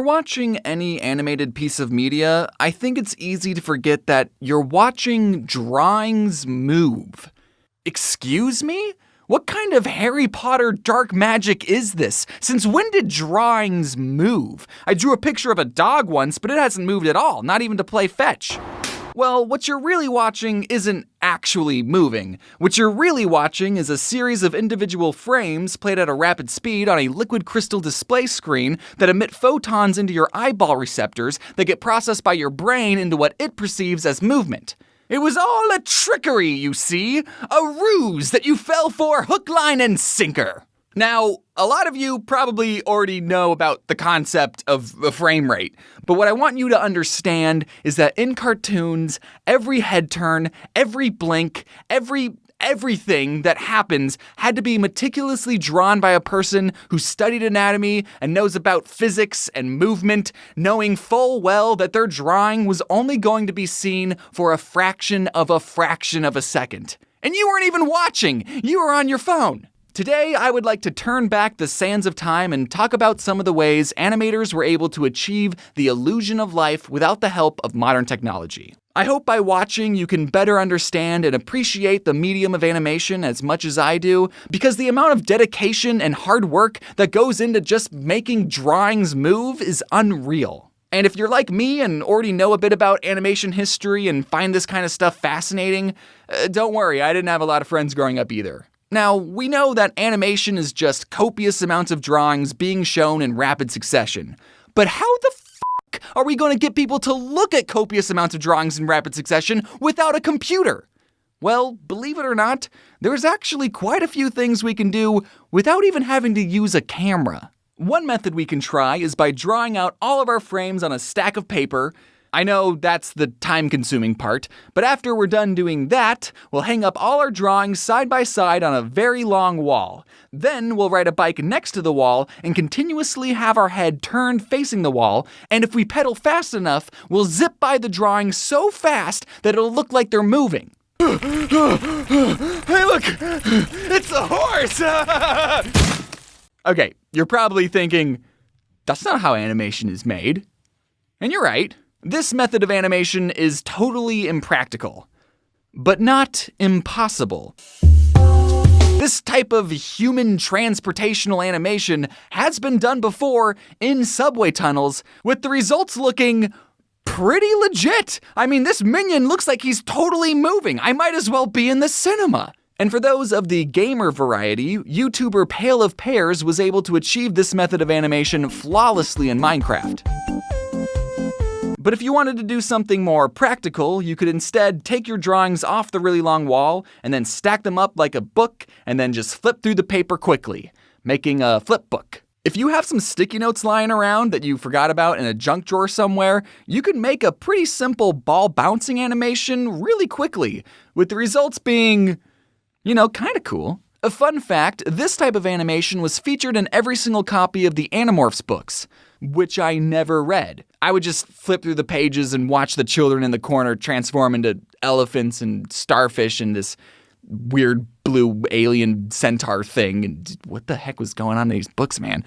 When you're watching any animated piece of media, I think it's easy to forget that you're watching drawings move. Excuse me? What kind of Harry Potter dark magic is this? Since when did drawings move? I drew a picture of a dog once, but it hasn't moved at all, not even to play fetch. Well, what you're really watching isn't actually moving. What you're really watching is a series of individual frames played at a rapid speed on a liquid crystal display screen that emit photons into your eyeball receptors that get processed by your brain into what it perceives as movement. It was all a trickery, you see, a ruse that you fell for hook, line, and sinker. Now, a lot of you probably already know about the concept of a frame rate, but what I want you to understand is that in cartoons, every head turn, every blink, everything that happens had to be meticulously drawn by a person who studied anatomy and knows about physics and movement, knowing full well that their drawing was only going to be seen for a fraction of a second. And you weren't even watching, you were on your phone. Today, I would like to turn back the sands of time and talk about some of the ways animators were able to achieve the illusion of life without the help of modern technology. I hope by watching you can better understand and appreciate the medium of animation as much as I do, because the amount of dedication and hard work that goes into just making drawings move is unreal. And if you're like me and already know a bit about animation history and find this kind of stuff fascinating, don't worry, I didn't have a lot of friends growing up either. Now, we know that animation is just copious amounts of drawings being shown in rapid succession. But how the fuck are we going to get people to look at copious amounts of drawings in rapid succession without a computer? Well, believe it or not, there's actually quite a few things we can do without even having to use a camera. One method we can try is by drawing out all of our frames on a stack of paper. I know that's the time-consuming part, but after we're done doing that, we'll hang up all our drawings side by side on a very long wall. Then we'll ride a bike next to the wall and continuously have our head turned facing the wall, and if we pedal fast enough, we'll zip by the drawings so fast that it'll look like they're moving. Hey look! It's a horse! Okay, you're probably thinking, that's not how animation is made. And you're right. This method of animation is totally impractical, but not impossible. This type of human transportational animation has been done before in subway tunnels, with the results looking pretty legit. I mean, this minion looks like he's totally moving. I might as well be in the cinema. And for those of the gamer variety, YouTuber Pale of Pears was able to achieve this method of animation flawlessly in Minecraft. But if you wanted to do something more practical, you could instead take your drawings off the really long wall and then stack them up like a book and then just flip through the paper quickly, making a flip book. If you have some sticky notes lying around that you forgot about in a junk drawer somewhere, you could make a pretty simple ball bouncing animation really quickly, with the results being, kind of cool. A fun fact, this type of animation was featured in every single copy of the Animorphs books, which I never read. I would just flip through the pages and watch the children in the corner transform into elephants and starfish and this weird blue alien centaur thing. And what the heck was going on in these books, man?